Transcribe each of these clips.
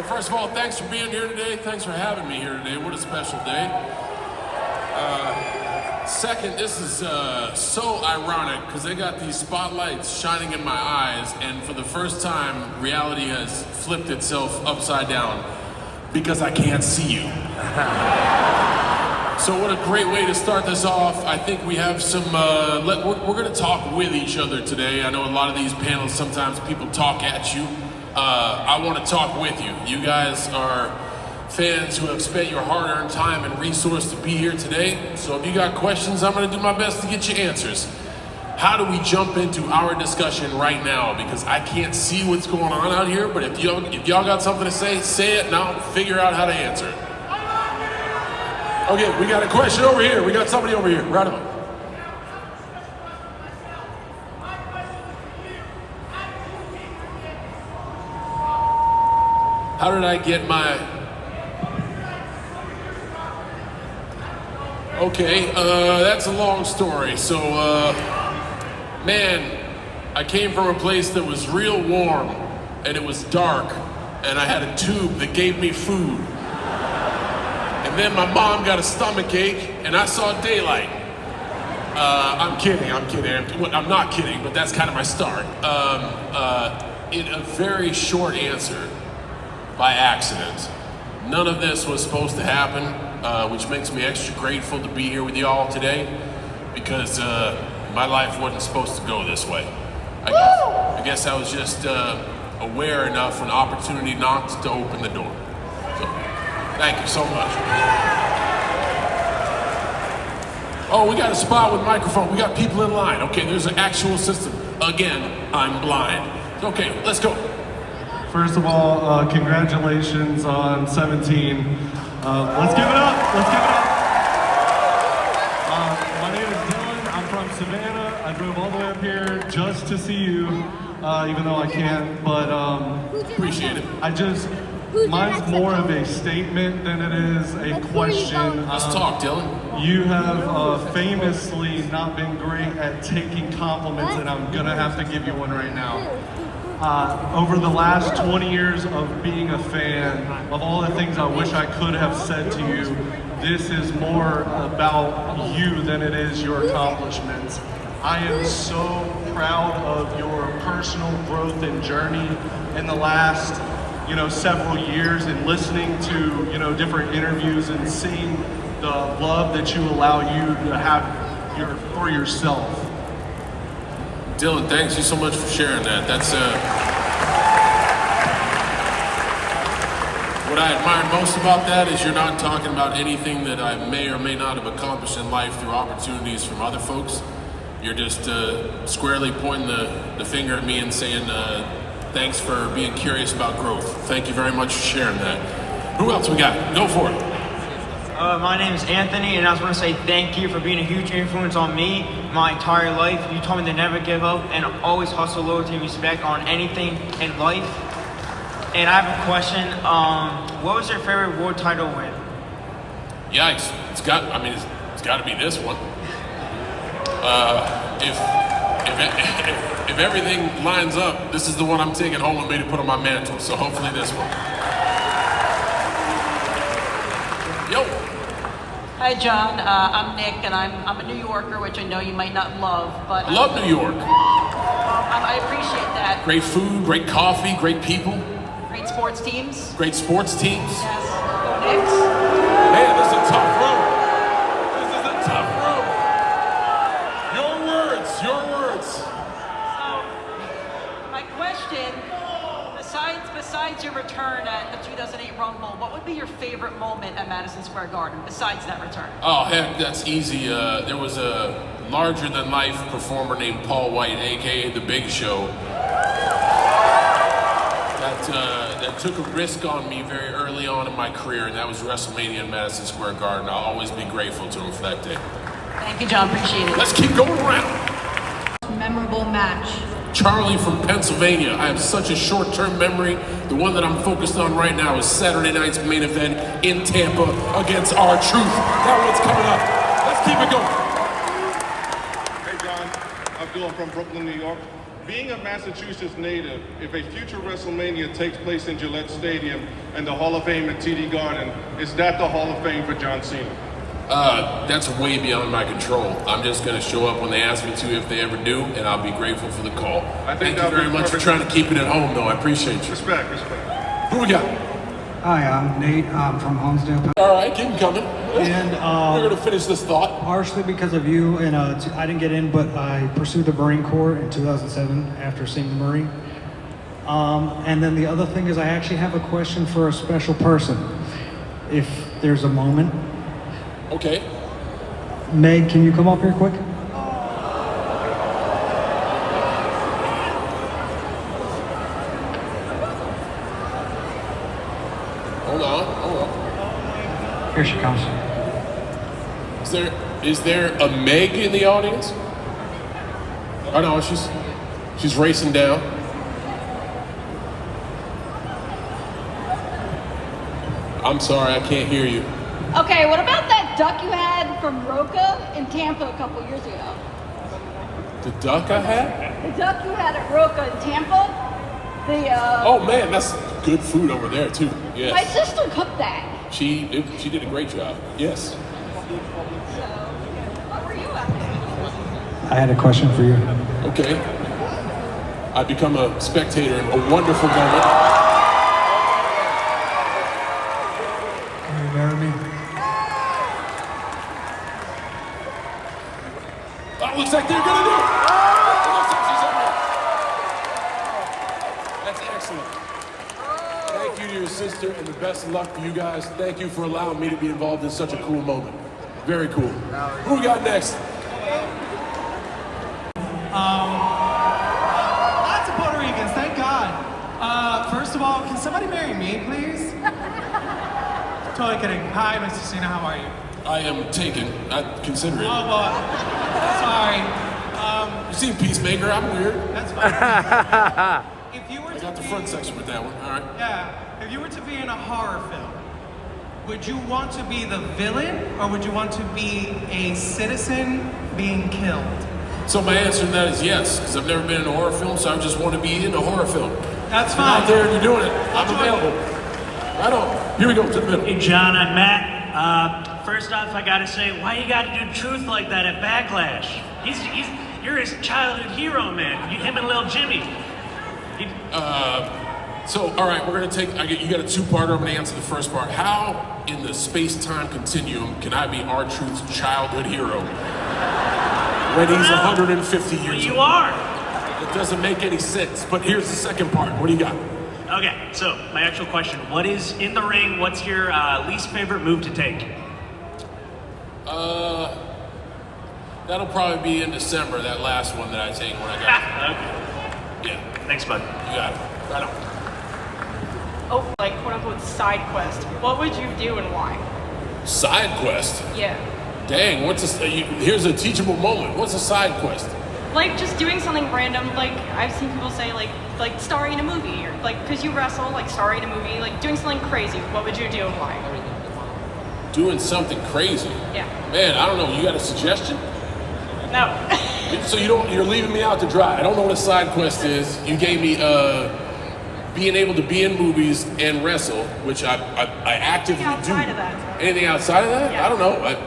First of all, thanks for being here today. Thanks for having me here today. What a special day. Second, this is so ironic because they got these spotlights shining in my eyes, and for the first time, reality has flipped itself upside down because I can't see you. So what a great way to start this off. I think we have some, we're gonna talk with each other today. I know a lot of these panels, sometimes people talk at you. I wanna talk with you. You guys are fans who have spent your hard-earned time and resource to be here today. So if you got questions, I'm gonna do my best to get you answers. How do we jump into our discussion right now? Because I can't see what's going on out here, but if y'all got something to say it, and I'll figure out how to answer it. Okay, we got a question over here. We got somebody over here. Right on. How did I get my... Okay, that's a long story. So, man, I came from a place that was real warm, and it was dark, and I had a tube that gave me food. And then my mom got a stomach ache, and I saw daylight. I'm kidding. I'm not kidding, but that's kind of my start. In a very short answer, by accident. None of this was supposed to happen, which makes me extra grateful to be here with you all today, because my life wasn't supposed to go this way. I guess I was just aware enough when opportunity knocked to open the door. So, thank you so much. Oh, we got a spot with microphone. We got people in line. Okay, there's an actual system. Again, I'm blind. Okay, let's go. First of all, congratulations on 17. Let's give it up. My name is Dylan. I'm from Savannah. I drove all the way up here just to see you, even though I can't, but appreciate it. Mine's more of a statement than it is a question. Let's talk, Dylan. You have famously not been great at taking compliments, and I'm gonna have to give you one right now. Over the last 20 years of being a fan, of all the things I wish I could have said to you, this is more about you than it is your accomplishments. I am so proud of your personal growth and journey in the last, several years, and listening to, different interviews and seeing the love that you allow you to have for yourself. Dylan, thanks you so much for sharing that. That's what I admire most about that is you're not talking about anything that I may or may not have accomplished in life through opportunities from other folks. You're just squarely pointing the finger at me and saying thanks for being curious about growth. Thank you very much for sharing that. Who else we got? Go for it. My name is Anthony, and I just want to say thank you for being a huge influence on me my entire life. You told me to never give up and always hustle, loyalty, and respect on anything in life. And I have a question. What was your favorite world title win? Yikes! It's got to be this one. If everything lines up, this is the one I'm taking home with me to put on my mantle. So hopefully this one. Yo. Hi, John. I'm Nick, and I'm a New Yorker, which I know you might not love, but I love New York. I appreciate that. Great food, great coffee, great people. Great sports teams. Great sports teams. Yes. Go Knicks. Man, this is a tough road. This is a tough road. Your words. So, my question, besides your return at the 2008 Rumble, what would be your favorite moment at Madison Square Garden besides that return? Oh, heck, that's easy. There was a larger-than-life performer named Paul White, a.k.a. The Big Show, that took a risk on me very early on in my career, and that was WrestleMania in Madison Square Garden. I'll always be grateful to him for that day. Thank you, John. Appreciate it. Let's keep going around. Memorable match. Charlie from Pennsylvania. I have such a short-term memory. The one that I'm focused on right now is Saturday night's main event in Tampa against R-Truth. That one's coming up. Let's keep it going. Hey, John. Abdul from Brooklyn, New York. Being a Massachusetts native, if a future WrestleMania takes place in Gillette Stadium and the Hall of Fame at TD Garden, is that the Hall of Fame for John Cena? That's way beyond my control. I'm just going to show up when they ask me to, if they ever do, and I'll be grateful for the call. Thank you very much for trying to keep it at home, though. I appreciate you. Respect. Who we got? Hi, I'm Nate. I'm from Honesdale. All right, keep them coming. And we're going to finish this thought. partially because of you, and I didn't get in, but I pursued the Marine Corps in 2007 after seeing the Marine. And then the other thing is I actually have a question for a special person, if there's a moment. Okay. Meg, can you come up here quick? Hold on. Here she comes. Is there a Meg in the audience? Oh no, she's racing down. I'm sorry, I can't hear you. Okay, what about that duck you had from Roca in Tampa a couple years ago? The duck I had? The duck you had at Roca in Tampa? Oh man, that's good food over there too. Yes. My sister cooked that. She did a great job. Yes. So, what were you at? I had a question for you. Okay. I become a spectator in a wonderful moment. Can you marry me? Oh, looks like they're gonna do it. It looks like she's over here. That's excellent. Thank you to your sister, and the best of luck to you guys. Thank you for allowing me to be involved in such a cool moment. Very cool. Who we got next? Lots of Puerto Ricans, thank God. First of all, can somebody marry me, please? Totally kidding. Hi, Mr. Cena, how are you? I am taken. I consider it. Oh, well, sorry. You seen Peacemaker? I'm weird. That's fine. If you were I got the front section with that one. All right. Yeah, if you were to be in a horror film, would you want to be the villain or would you want to be a citizen being killed? So my answer to that is yes, because I've never been in a horror film, so I just want to be in a horror film. That's If you're fine. out there and you're doing it, I'm available. Right on. Here we go, to the middle. Hey, John, I'm Matt. First off, I gotta say, why you gotta do truth like that at Backlash? You're his childhood hero, man. Him and Lil Jimmy. So, all right, we're gonna take. You got a two-parter. I'm gonna answer the first part. How in the space-time continuum can I be R-Truth's childhood hero when he's 150 years You old? are. It doesn't make any sense. But here's the second part. What do you got? Okay, so my actual question: what is in the ring? What's your least favorite move to take? That'll probably be in December. That last one that I take when I got. Okay. Yeah, Thanks, bud. you got it. Right on. Oh, like quote unquote side quest. What would you do and why? Side quest. Yeah. Dang, here's a teachable moment. What's a side quest? Like just doing something random. Like I've seen people say like starring in a movie or like because you wrestle, like starring in a movie, like doing something crazy. What would you do and why? Doing something crazy. Yeah. Man, I don't know. You got a suggestion? No. So you're leaving me out to dry. I don't know what a side quest is. You gave me being able to be in movies and wrestle, which I actively do. Anything outside of that? Anything outside of that? Yeah. I don't know. Like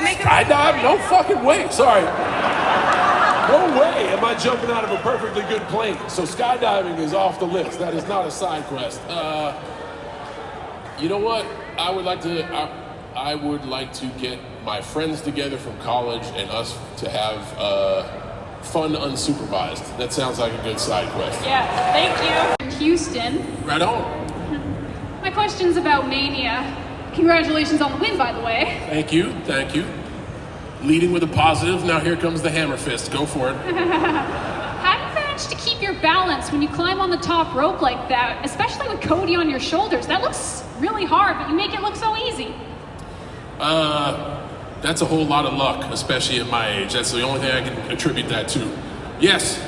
make Skydive? No fucking way. Sorry. No way am I jumping out of a perfectly good plane. So skydiving is off the list. That is not a side quest. You know what? I would like to get my friends together from college and us to have fun unsupervised. That sounds like a good side quest. Yeah. Thank you. Houston. Right on. My question's about Mania. Congratulations on the win, by the way. Thank you. Thank you. Leading with a positive. Now here comes the hammer fist. Go for it. How do you manage to keep your balance when you climb on the top rope like that, especially with Cody on your shoulders? That looks really hard, but you make it look so easy. That's a whole lot of luck, especially at my age. That's the only thing I can attribute that to. Yes.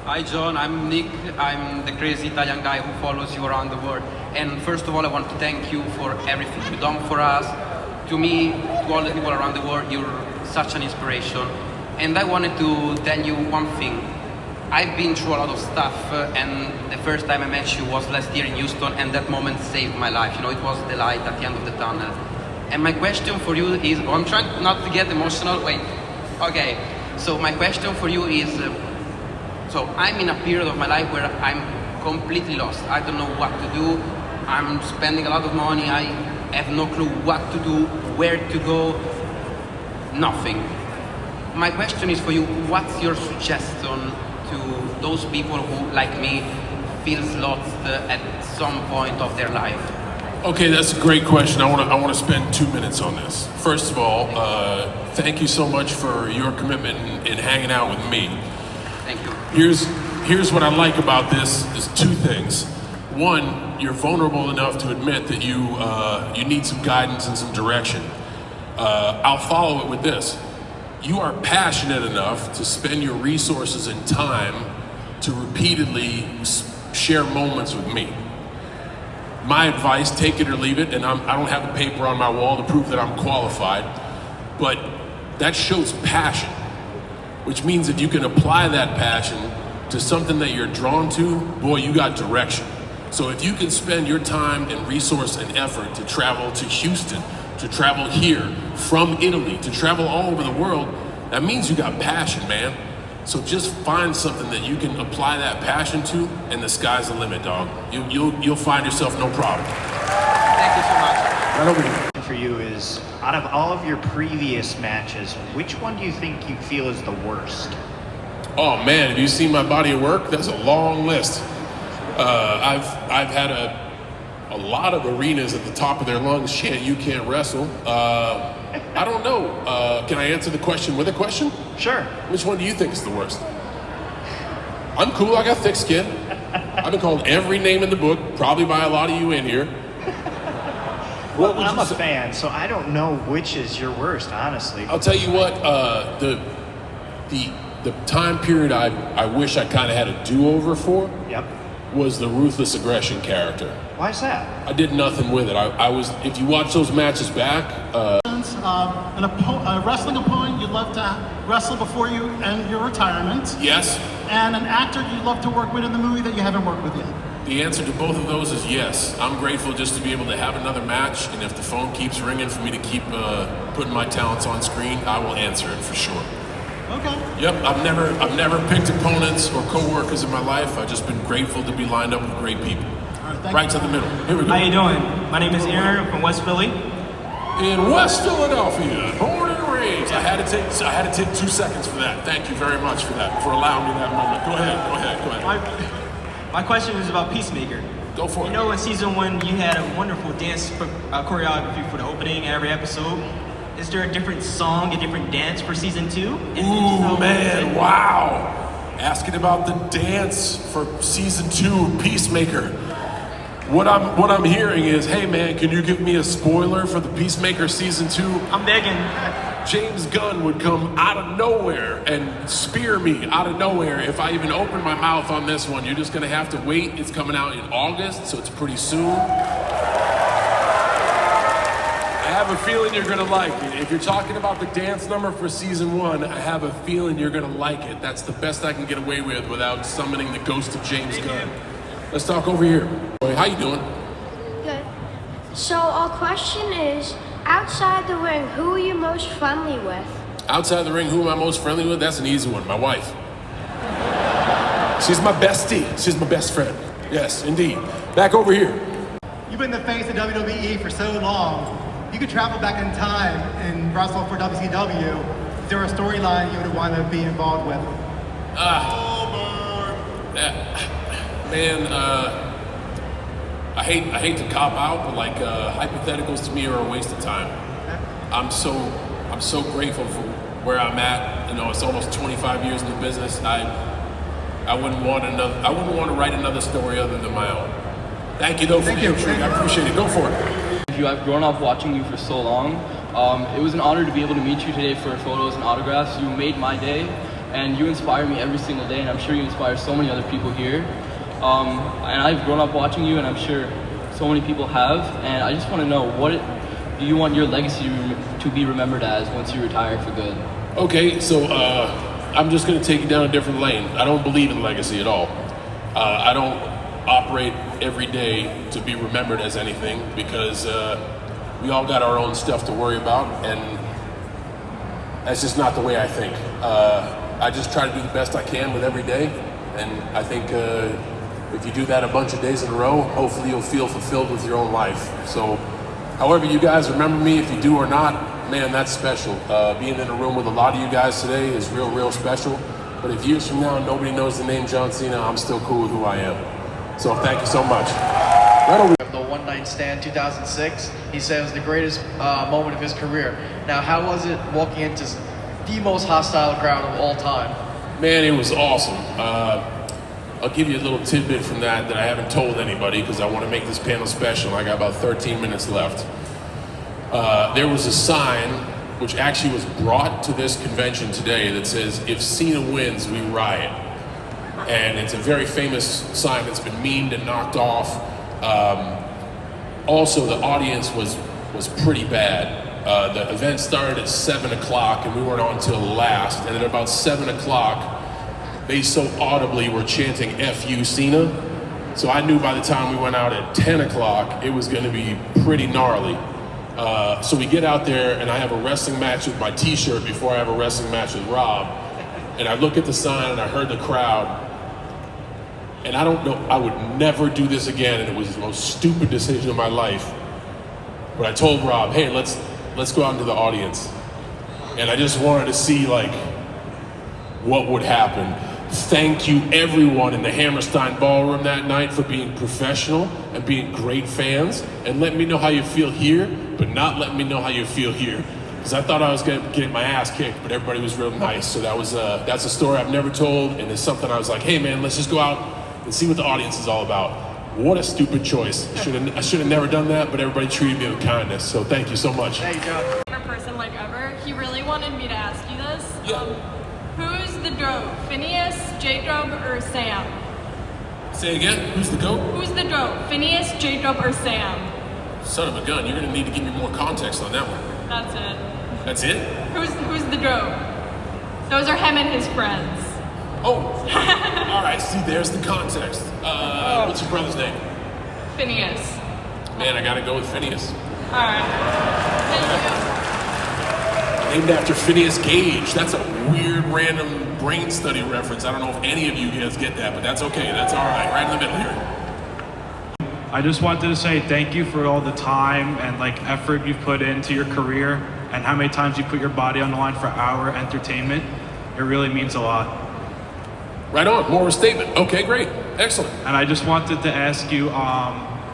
Hi John, I'm Nick. I'm the crazy Italian guy who follows you around the world. And first of all, I want to thank you for everything you've done for us. To me, to all the people around the world, you're such an inspiration. And I wanted to tell you one thing. I've been through a lot of stuff, and the first time I met you was last year in Houston, and that moment saved my life. You know, it was the light at the end of the tunnel. And my question for you is, I'm trying not to get emotional. Wait, okay. So my question for you is, so I'm in a period of my life where I'm completely lost. I don't know what to do. I'm spending a lot of money. I have no clue what to do, where to go, nothing. My question is for you, what's your suggestion to those people who, like me, feels lost at some point of their life? Okay, that's a great question. I want to spend 2 minutes on this. First of all, thank you so much for your commitment in hanging out with me. Thank you. Here's what I like about this is 2 things. One, you're vulnerable enough to admit that you need some guidance and some direction. I'll follow it with this. You are passionate enough to spend your resources and time to repeatedly share moments with me. My advice, take it or leave it, and I don't have a paper on my wall to prove that I'm qualified, but that shows passion, which means if you can apply that passion to something that you're drawn to, boy, you got direction. So if you can spend your time and resource and effort to travel to Houston, to travel here, from Italy, to travel all over the world, that means you got passion, man. So just find something that you can apply that passion to, and the sky's the limit, dog. You'll find yourself no problem. Thank you so much. Right over here. For you is, out of all of your previous matches, which one do you think you feel is the worst? Oh man, have you seen my body of work? That's a long list. I've had a lot of arenas at the top of their lungs chant, "You can't wrestle." I don't know. Can I answer the question with a question? Sure. Which one do you think is the worst? I'm cool. I got thick skin. I've been called every name in the book, probably by a lot of you in here. Well, I'm a fan, so I don't know which is your worst, honestly. I'll tell you what. The time period I wish I kind of had a do-over for. Yep. Was the ruthless aggression character. Why is that? I did nothing with it. I was, if you watch those matches back. A wrestling opponent you'd love to wrestle before you end your retirement. Yes. And an actor you'd love to work with in the movie that you haven't worked with yet. The answer to both of those is yes. I'm grateful just to be able to have another match, and if the phone keeps ringing for me to keep putting my talents on screen, I will answer it for sure. Okay. Yep, I've never picked opponents or co-workers in my life. I've just been grateful to be lined up with great people. All right, right to the middle. Here we go. How you doing? My name is Aaron from West Philly. In West Philadelphia, born and raised. I had to take 2 seconds for that. Thank you very much for that, for allowing me that moment. Go ahead. My question is about Peacemaker. Go for it. You know, in season 1, you had a wonderful dance choreography for the opening and every episode. Is there a different song, a different dance for season 2? Ooh, man, wow. Asking about the dance for season 2 Peacemaker. What I'm hearing is, hey man, can you give me a spoiler for the Peacemaker season 2? I'm begging. James Gunn would come out of nowhere and spear me out of nowhere if I even open my mouth on this one. You're just gonna have to wait. It's coming out in August, so it's pretty soon. I have a feeling you're gonna like it. If you're talking about the dance number for season 1, I have a feeling you're gonna like it. That's the best I can get away with without summoning the ghost of James Gunn. Let's talk over here. How you doing? Good. So our question is, outside the ring, who are you most friendly with? Outside the ring, who am I most friendly with? That's an easy one, my wife. She's my bestie. She's my best friend. Yes, indeed. Back over here. You've been the face of WWE for so long. You could travel back in time and wrestle for WCW. Is there a storyline you would want to be involved with? Man, I hate to cop out, but like hypotheticals to me are a waste of time. I'm so grateful for where I'm at. You know, it's almost 25 years in the business. I wouldn't want to write another story other than my own. Thank you though for the intrigue. I appreciate it. Go for it. I've grown up watching you for so long. It was an honor to be able to meet you today for photos and autographs. You made my day, and you inspire me every single day, and I'm sure you inspire so many other people here. And I've grown up watching you, and I'm sure so many people have, and I just want to know, what do you want your legacy to be remembered as once you retire for good? Okay, so I'm just gonna take you down a different lane. I don't believe in legacy at all. I don't operate every day to be remembered as anything because we all got our own stuff to worry about, and that's just not the way I think. I just try to do the best I can with every day, and I think if you do that a bunch of days in a row, hopefully you'll feel fulfilled with your own life. So however you guys remember me, if you do or not, man, that's special. Being in a room with a lot of you guys today is real special. But if years from now nobody knows the name John Cena, I'm still cool with who I am. So thank you so much. The One Night Stand 2006, he said it was the greatest moment of his career. Now, how was it walking into the most hostile crowd of all time? Man, it was awesome. I'll give you a little tidbit from that I haven't told anybody because I want to make this panel special. I got about 13 minutes left. There was a sign which actually was brought to this convention today that says, "If Cena wins, we riot." And it's a very famous sign that's been memed and knocked off. Also, the audience was pretty bad. The event started at 7 o'clock and we weren't on till last. And at about 7 o'clock, they so audibly were chanting "F you, Cena." So I knew by the time we went out at 10 o'clock, it was gonna be pretty gnarly. So we get out there and I have a wrestling match with my t-shirt before I have a wrestling match with Rob. And I look at the sign and I heard the crowd. And I don't know, I would never do this again, and it was the most stupid decision of my life. But I told Rob, hey, let's go out into the audience. And I just wanted to see like what would happen. Thank you everyone in the Hammerstein Ballroom that night for being professional and being great fans, and let me know how you feel here, but not let me know how you feel here. Because I thought I was gonna get my ass kicked, but everybody was real nice. So that's a story I've never told, and it's something I was like, hey man, let's just go out and see what the audience is all about. What a stupid choice. I should have never done that, but everybody treated me with kindness. So thank you so much. Favorite person like ever. He really wanted me to ask you this. Who's the GOAT? Phineas, Jacob, or Sam? Say again, who's the GOAT? Who's the GOAT? Phineas, Jacob, or Sam? Son of a gun, you're gonna need to give me more context on that one. That's it. That's it? Who's the GOAT? Those are him and his friends. Oh, all right, see, there's the context. What's your brother's name? Phineas. Man, I gotta go with Phineas. All right. Thank Named after Phineas Gage. That's a weird, random brain study reference. I don't know if any of you guys get that, but that's okay. That's all right. Right in the middle here. I just wanted to say thank you for all the time and like effort you've put into your career and how many times you put your body on the line for our entertainment. It really means a lot. Right on, more of a statement. Okay, great, excellent. And I just wanted to ask you,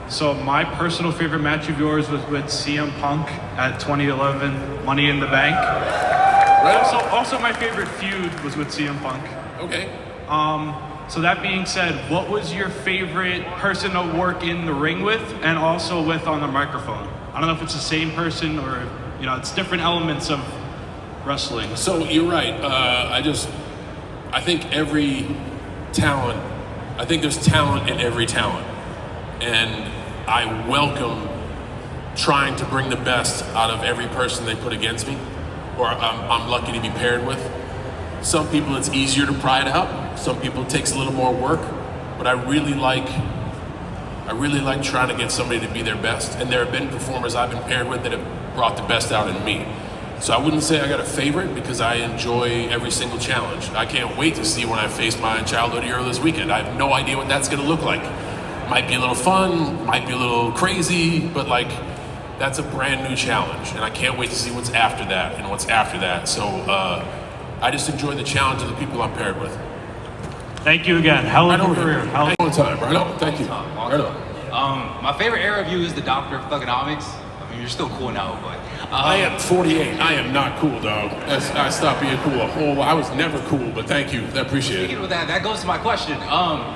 so my personal favorite match of yours was with CM Punk at 2011 Money in the Bank. Right. Also my favorite feud was with CM Punk. Okay. So that being said, what was your favorite person to work in the ring with and also with on the microphone? I don't know if it's the same person or, you know, it's different elements of wrestling. So you're right. I think every talent, I think there's talent in every talent. And I welcome trying to bring the best out of every person they put against me, or I'm lucky to be paired with. Some people it's easier to pry it out. Some people it takes a little more work, but I really like trying to get somebody to be their best. And there have been performers I've been paired with that have brought the best out in me. So I wouldn't say I got a favorite because I enjoy every single challenge. I can't wait to see when I face my childhood hero this weekend. I have no idea what that's gonna look like. Might be a little fun, might be a little crazy, but like, that's a brand new challenge. And I can't wait to see what's after that and what's after that. So I just enjoy the challenge of the people I'm paired with. Thank you again, hell of a career. Hell of a time, right on, thank you. Right on. My favorite era of you is the Doctor of Thugonomics. I mean, you're still cool now, but... I am 48. I am not cool, dog. I stopped being cool. I was never cool, but thank you. I appreciate it. Speaking of that goes to my question.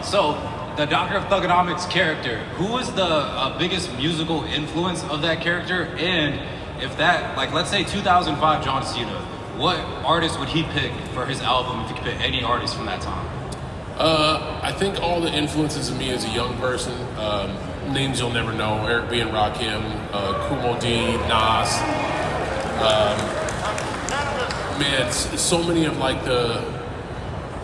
So, the Doctor of Thugonomics character, who was the biggest musical influence of that character? And if that, like, let's say 2005 John Cena, what artist would he pick for his album if he could pick any artist from that time? I think all the influences of me as a young person, names you'll never know, Eric B. and Rakim, Kumo D, Nas, Man, so many of like the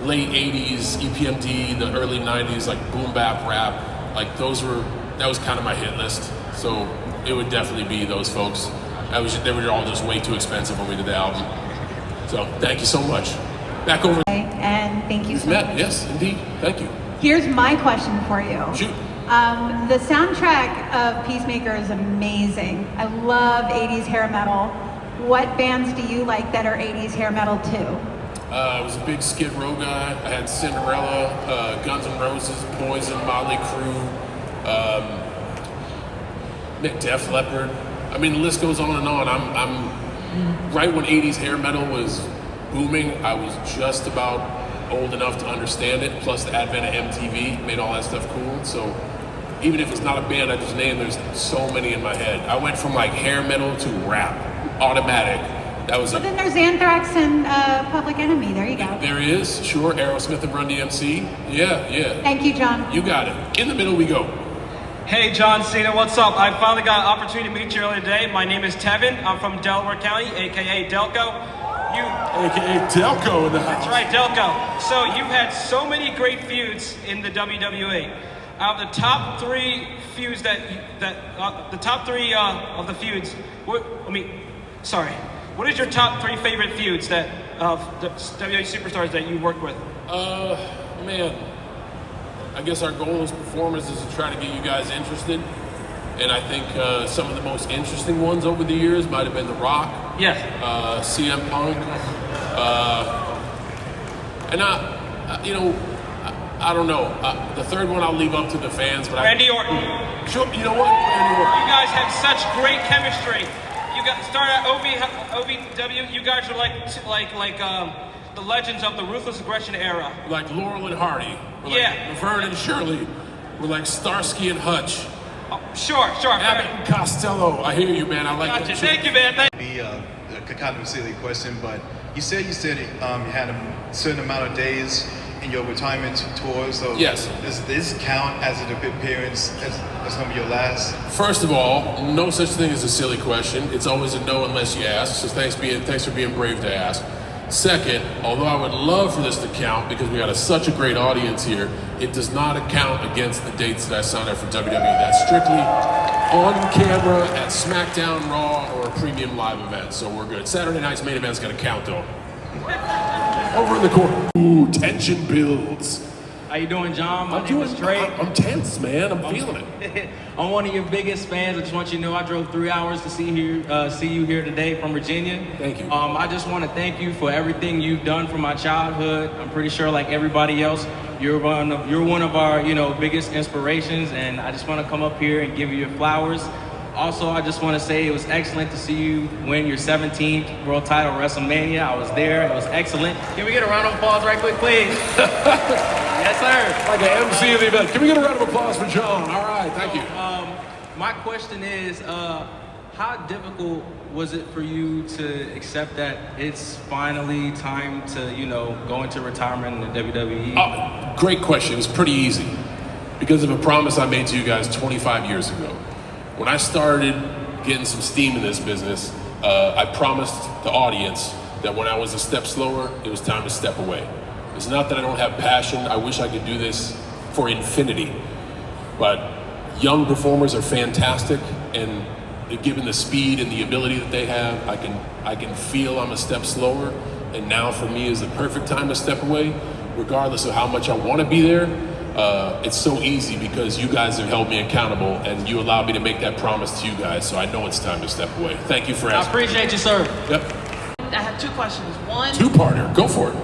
late 80s EPMD, the early 90s, like boom bap rap, like that was kind of my hit list. So it would definitely be those folks. They were all just way too expensive when we did the album. So thank you so much. Back over. And thank you so Matt, much. yes, indeed. Thank you. Here's my question for you. Shoot. The soundtrack of Peacemaker is amazing. I love 80s hair metal. What bands do you like that are 80s hair metal too? I was a big Skid Row guy. I had Cinderella, Guns N' Roses, Poison, Motley Crue, Def Leppard. I mean, the list goes on and on. I'm right when 80s hair metal was booming. I was just about old enough to understand it. Plus the advent of MTV made all that stuff cool. So even if it's not a band I just named, there's so many in my head. I went from like hair metal to rap, automatic. That was Well, then there's Anthrax and Public Enemy. There you go. There is, sure, Aerosmith and Run DMC. Yeah. Thank you, John. You got it. In the middle we go. Hey, John Cena, what's up? I finally got an opportunity to meet you earlier today. My name is Tevin. I'm from Delaware County, aka Delco. AKA Delco in the house. That's right, Delco. So you've had so many great feuds in the WWE. Out of the top three feuds of the feuds, what is your top three favorite feuds that of the WWE superstars that you worked with? Man, I guess our goal as performers is to try to get you guys interested. And I think some of the most interesting ones over the years might have been The Rock. Yes. CM Punk. And I don't know. The third one I'll leave up to the fans. But Randy Orton. Sure, you know what? Randy Orton. You guys have such great chemistry. You got started at OVW. You guys are like the legends of the Ruthless Aggression era. Like Laurel and Hardy. We're Yeah. Like Laverne and Shirley. We're like Starsky and Hutch. Oh, sure. Abbott and Costello. I hear you, man. I like Gotcha. that. Thank you, man. Be a kind of a silly question, but you said you had a certain amount of days in your retirement tour. So yes, does this count as an appearance as some of your last? First of all, no such thing as a silly question. It's always a no unless you ask. So thanks for being brave to ask. Second, although I would love for this to count because we got such a great audience here, it does not account against the dates that I signed up for WWE. That's strictly on camera at SmackDown, Raw, or a premium live event. So we're good. Saturday night's main event's gonna count though. Over in the corner. Ooh, tension builds. How you doing, John? My name is Trey. I'm tense, man. I'm feeling it. I'm one of your biggest fans. I just want you to know I drove 3 hours to see you here today from Virginia. Thank you. I just want to thank you for everything you've done for my childhood. I'm pretty sure, like everybody else, you're one of our biggest inspirations, and I just want to come up here and give you your flowers. Also, I just want to say it was excellent to see you win your 17th world title at WrestleMania. I was there. It was excellent. Can we get a round of applause right quick, please? Yes, sir. Like an MC of the event. Can we get a round of applause for John? All right, thank you. My question is, how difficult was it for you to accept that it's finally time to, go into retirement in the WWE? Great question. It was pretty easy because of a promise I made to you guys 25 years ago. When I started getting some steam in this business, I promised the audience that when I was a step slower, it was time to step away. It's not that I don't have passion. I wish I could do this for infinity. But young performers are fantastic, and given the speed and the ability that they have, I can feel I'm a step slower, and now for me is the perfect time to step away, regardless of how much I want to be there. It's so easy because you guys have held me accountable and you allowed me to make that promise to you guys, so I know it's time to step away. Thank you for asking. I appreciate you, sir. Yep. I have two questions. One, Two-parter, go for it.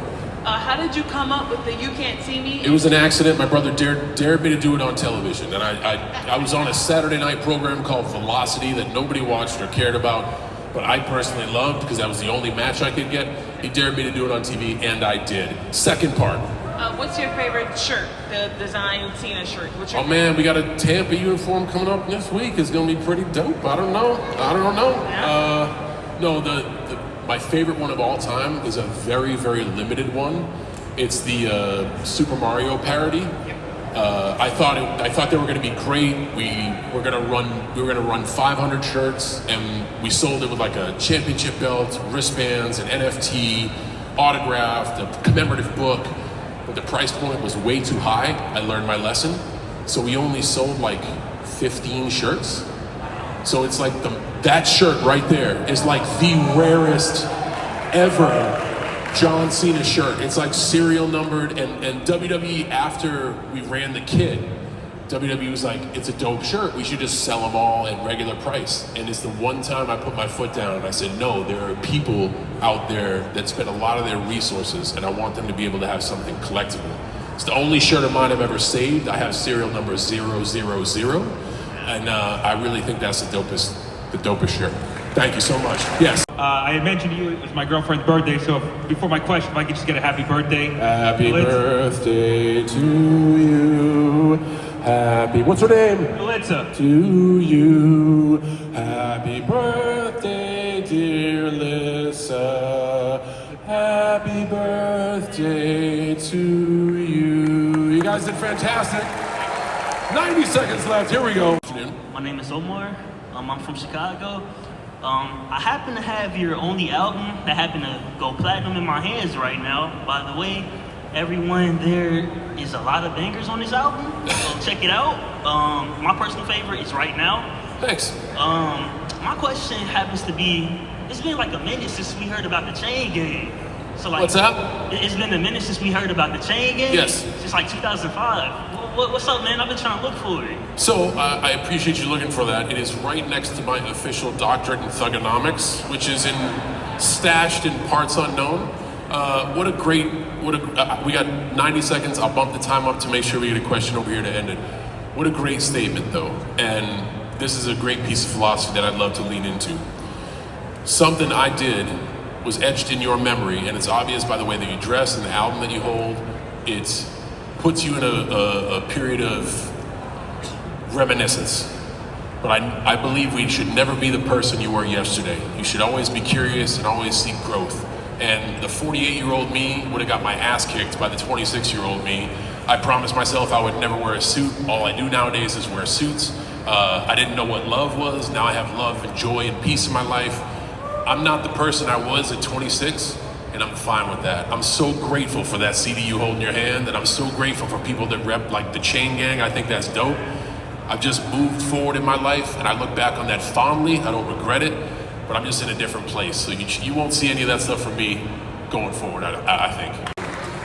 how did you come up with the You Can't See Me? It was an accident. My brother dared me to do it on television, and I was on a Saturday night program called Velocity that nobody watched or cared about, but I personally loved because that was the only match I could get. He dared me to do it on TV, and I did. Second part. What's your favorite shirt? The design Cena shirt. What's your Oh man, we got a Tampa uniform coming up next week. It's gonna be pretty dope. I don't know. Yeah. No, my favorite one of all time is a very, very limited one. It's the Super Mario parody. I thought they were going to be great. We were going to run 500 shirts, and we sold it with like a championship belt, wristbands, an NFT, autographed, a commemorative book. But the price point was way too high. I learned my lesson. So we only sold like 15 shirts. So it's like that shirt right there is like the rarest ever John Cena shirt. It's like serial numbered, and WWE, after we ran the kit, WWE was like, it's a dope shirt, we should just sell them all at regular price. And it's the one time I put my foot down and I said, no, there are people out there that spend a lot of their resources, and I want them to be able to have something collectible. It's the only shirt of mine I've ever saved. I have serial number 000, and I really think that's the dopest shirt. Thank you so much. Yes. I had mentioned to you it was my girlfriend's birthday, so before my question, if I could just get a happy birthday. Happy birthday to you. What's her name? Melissa. To you. Happy birthday, dear Lissa. Happy birthday to you. You guys did fantastic. 90 seconds left. Here we go. My name is Omar. I'm from Chicago. I happen to have your only album that happened to go platinum in my hands right now. By the way, everyone, there is a lot of bangers on this album, so check it out. My personal favorite is Right Now. Thanks. My question happens to be, it's been like a minute since we heard about the Chain Gang. So like, what's that? It's been a minute since we heard about the Chain Gang? Yes. Since like 2005. What's up, man? I've been trying to look for it. So I appreciate you looking for that. It is right next to my official doctorate in thugonomics, which is stashed in parts unknown. We got 90 seconds. I'll bump the time up to make sure we get a question over here to end it. What a great statement, though. And this is a great piece of philosophy that I'd love to lean into. Something I did was etched in your memory, and it's obvious by the way that you dress and the album that you hold. It puts you in a period of reminiscence. But I believe we should never be the person you were yesterday. You should always be curious and always seek growth. And the 48-year-old me would have got my ass kicked by the 26-year-old me. I promised myself I would never wear a suit. All I do nowadays is wear suits. I didn't know what love was. Now I have love and joy and peace in my life. I'm not the person I was at 26, and I'm fine with that. I'm so grateful for that CD you hold in your hand, and I'm so grateful for people that rep like the Chain Gang. I think that's dope. I've just moved forward in my life, and I look back on that fondly. I don't regret it, but I'm just in a different place. So you won't see any of that stuff from me going forward, I think.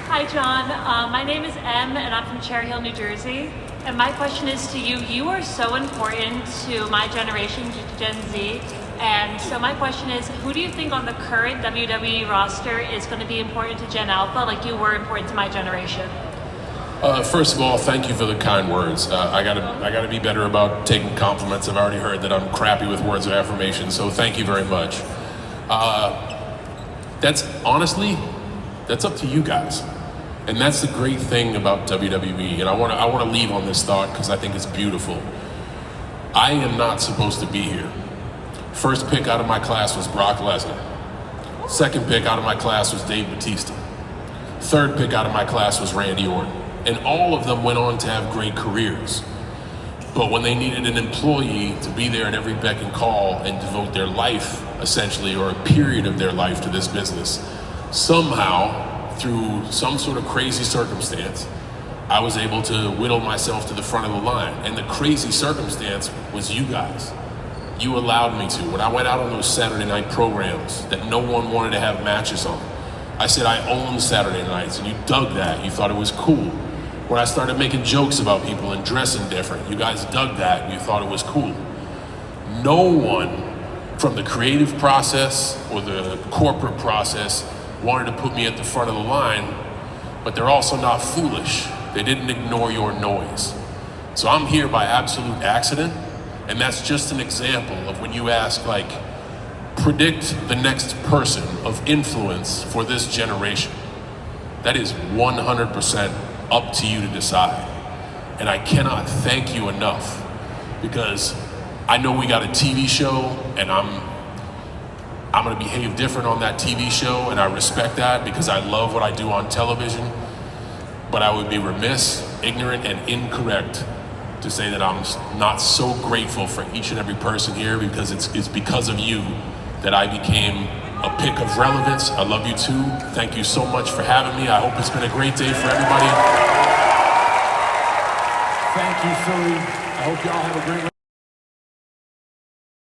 Hi, John. My name is Em, and I'm from Cherry Hill, New Jersey. And my question is to you. You are so important to my generation, Gen Z. And so my question is, who do you think on the current WWE roster is going to be important to Gen Alpha, like you were important to my generation? First of all, thank you for the kind words. I gotta be better about taking compliments. I've already heard that I'm crappy with words of affirmation, so thank you very much. That's up to you guys. And that's the great thing about WWE. And I want to leave on this thought because I think it's beautiful. I am not supposed to be here. First pick out of my class was Brock Lesnar. Second pick out of my class was Dave Bautista. Third pick out of my class was Randy Orton. And all of them went on to have great careers. But when they needed an employee to be there at every beck and call and devote their life, essentially, or a period of their life to this business, somehow, through some sort of crazy circumstance, I was able to whittle myself to the front of the line. And the crazy circumstance was you guys. You allowed me to. When I went out on those Saturday night programs that no one wanted to have matches on, I said I own Saturday nights, and you dug that. You thought it was cool. When I started making jokes about people and dressing different, you guys dug that and you thought it was cool. No one from the creative process or the corporate process wanted to put me at the front of the line, but they're also not foolish. They didn't ignore your noise. So I'm here by absolute accident, and that's just an example of when you ask, like, predict the next person of influence for this generation. That is 100% up to you to decide. And I cannot thank you enough, because I know we got a TV show, and I'm gonna behave different on that TV show, and I respect that because I love what I do on television. but I would be remiss, ignorant, and incorrect to say that I'm not so grateful for each and every person here, because it's because of you that I became a pick of relevance. I love you too. Thank you so much for having me. I hope it's been a great day for everybody. Thank you, Philly. I hope y'all have a great